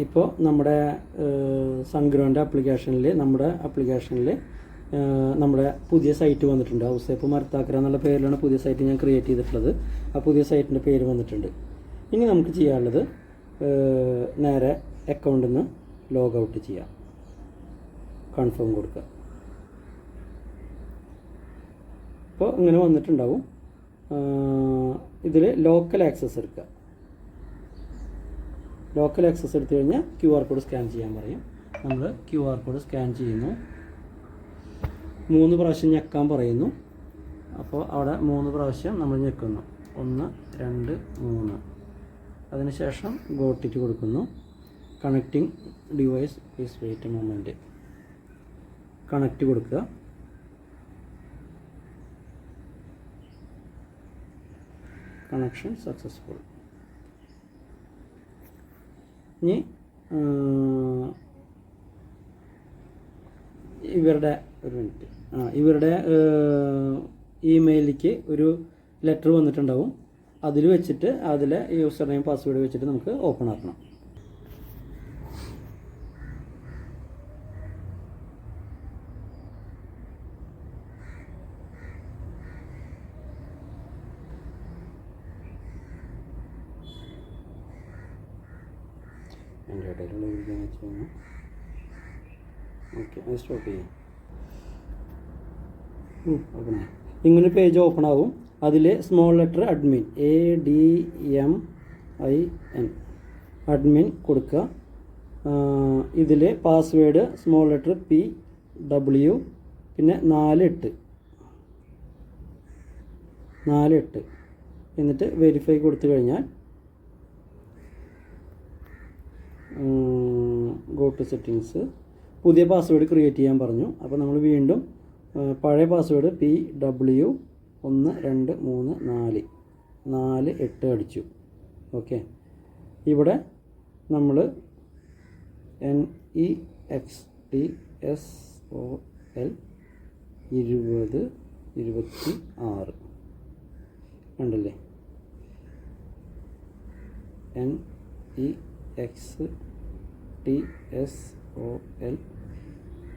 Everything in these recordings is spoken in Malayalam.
ഇപ്പോൾ നമ്മുടെ സൺഗ്രോൻ്റെ ആപ്ലിക്കേഷനിൽ നമ്മുടെ പുതിയ സൈറ്റ് വന്നിട്ടുണ്ട്. ഔസേപ്പ് മർത്താക്കര എന്നുള്ള പേരിലാണ് പുതിയ സൈറ്റ് ഞാൻ ക്രിയേറ്റ് ചെയ്തിട്ടുള്ളത്. ആ പുതിയ സൈറ്റിൻ്റെ പേര് വന്നിട്ടുണ്ട്. ഇനി നമുക്ക് ചെയ്യാനുള്ളത് നേരെ അക്കൗണ്ടിൽ നിന്ന് ലോഗ് ഔട്ട് ചെയ്യാം, കൺഫേം കൊടുക്കുക. അപ്പോൾ ഇങ്ങനെ വന്നിട്ടുണ്ടാവും. ഇതിൽ ലോക്കൽ ആക്സസ് എടുക്കുക. ലോക്കൽ ആക്സസ് എടുത്തു കഴിഞ്ഞാൽ QR കോഡ് സ്കാൻ ചെയ്യാൻ പറയും. നമ്മൾ QR കോഡ് സ്കാൻ ചെയ്യുന്നു. 3 പ്രാവശ്യം ഞെക്കാൻ പറയുന്നു. അപ്പോൾ അവിടെ 3 പ്രാവശ്യം നമ്മൾ ഞെക്കുന്നു. 1 2 3. അതിനുശേഷം ഗോട്ടിറ്റ് കൊടുക്കുന്നു. Connecting device is wait moment. Connect കൊടുക്കുക. Connection successful. ഇനി ഇവരുടെ ഇമെയിലിലേക്ക് ഒരു ലെറ്റർ വന്നിട്ടുണ്ടാവും. അതിൽ വെച്ചിട്ട് അതിലെ യൂസർ നെയിം പാസ്വേഡ് വെച്ചിട്ട് നമുക്ക് ഓപ്പൺ ആക്കണം. എൻ്റെ ഇടയിലുള്ള വീഡിയോ വെച്ച് ഓക്കെ, അത് സ്റ്റോപ്പ് ചെയ്യാം. ഓപ്പൺ ആയി. ഇങ്ങനെ പേജ് ഓപ്പൺ ആവും. അതിൽ small letter admin ADMIN admin കൊടുക്കുക. ഇതിൽ പാസ്വേഡ് സ്മോൾ ലെറ്റർ PW പിന്നെ 48 എന്നിട്ട് വെരിഫൈ കൊടുത്തു കഴിഞ്ഞാൽ ഗോ ടു സെറ്റിങ്സ്. പുതിയ പാസ്വേഡ് ക്രിയേറ്റ് ചെയ്യാൻ പറഞ്ഞു. അപ്പോൾ നമ്മൾ വീണ്ടും പഴയ പാസ്വേഡ് PW 1 2 3 4 8 അടിച്ചു. ഓക്കെ, ഇവിടെ നമ്മൾ NEXTSOL 20 26 കണ്ടല്ലേ. NEXTSOL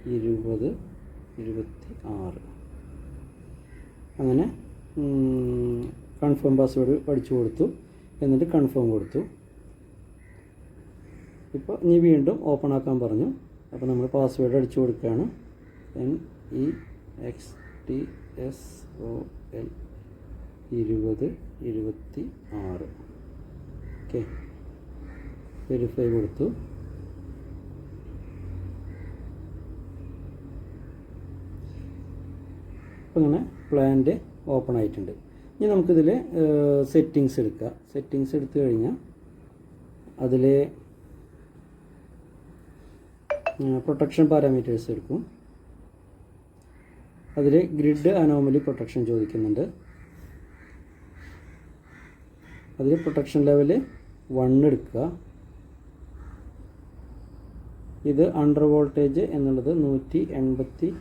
20 26. അങ്ങനെ കൺഫേം പാസ്വേഡ് അടിച്ചു കൊടുത്തു. എന്നിട്ട് കൺഫേം കൊടുത്തു. ഇപ്പോൾ ഇനി വീണ്ടും ഓപ്പൺ ആക്കാൻ പറഞ്ഞു. അപ്പോൾ നമ്മൾ പാസ്വേഡ് അടിച്ചു കൊടുക്കുകയാണ്. NEXTSOL 20 26. ഓക്കെ, വെരിഫൈ കൊടുത്തു. അപ്പോൾ ഇങ്ങനെ പ്ലാന്റ് ഓപ്പൺ ആയിട്ടുണ്ട്. ഇനി നമുക്കിതിൽ സെറ്റിങ്സ് എടുക്കുക. സെറ്റിങ്സ് എടുത്തു കഴിഞ്ഞാൽ അതിൽ പ്രൊട്ടക്ഷൻ പാരാമീറ്റേഴ്സ് എടുക്കും. അതിൽ ഗ്രിഡ് അനോമലി പ്രൊട്ടക്ഷൻ ചോദിക്കുന്നുണ്ട്. അതിൽ പ്രൊട്ടക്ഷൻ ലെവൽ 1 എടുക്കുക. ഇത് അണ്ടർ വോൾട്ടേജ് എന്നുള്ളത് 185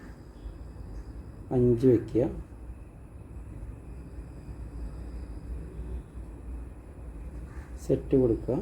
വയ്ക്കുക. സെറ്റ് കൊടുക്കുക.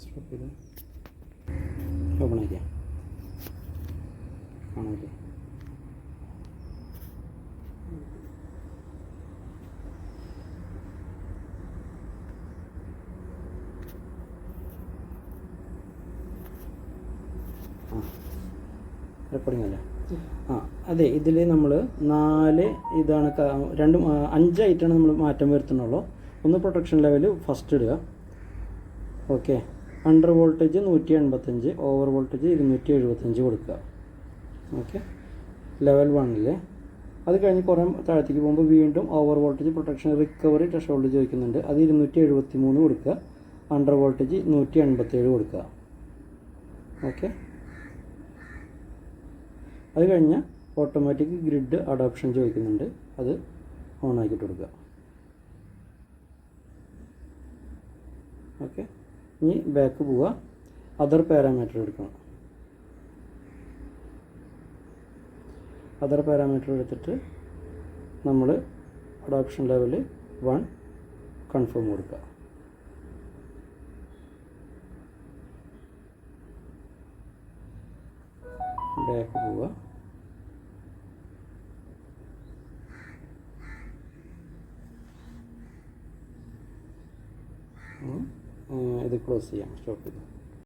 സ്റ്റോപ്പ് ചെയ്ത് ഓപ്പൺ ആക്കിയാൽ കാണാതെ. റെക്കോർഡിംഗ് അല്ലേ? അതെ, ഇതിൽ നമ്മൾ 4 ഇതാണ് 5 ആയിട്ടാണ് നമ്മൾ മാറ്റം വരുത്തുന്നുള്ളൂ. ഒന്ന് പ്രൊട്ടക്ഷൻ ലെവൽ ഫസ്റ്റ് ഇടുക. Okay. Under voltage 185, over voltage 275 കൊടുക്കുക. Okay, level 1. അത് കഴിഞ്ഞ് കുറേ താഴത്തേക്ക് പോകുമ്പോൾ വീണ്ടും over voltage protection recovery threshold ചോദിക്കുന്നുണ്ട്. അത് 273 കൊടുക്കുക. അണ്ടർ വോൾട്ടേജ് 187 കൊടുക്കുക. ഓക്കെ, അത് കഴിഞ്ഞ് ഓട്ടോമാറ്റിക് ഗ്രിഡ് അഡോപ്ഷൻ ചോദിക്കുന്നുണ്ട്. അത് ഓൺ ആക്കിയിട്ട് കൊടുക്കുക. ഓക്കെ, ഇനി ബാക്ക് പോവുക. അതർ പാരാമീറ്റർ എടുക്കണം. അതർ പാരാമീറ്റർ എടുത്തിട്ട് നമ്മൾ അഡോപ്ഷൻ ലെവൽ 1 കൺഫേം കൊടുക്കുക. ബാക്ക് പോവുക. ഇത് ക്ലോസ് ചെയ്യാം. സ്റ്റോപ്പ് ചെയ്തു.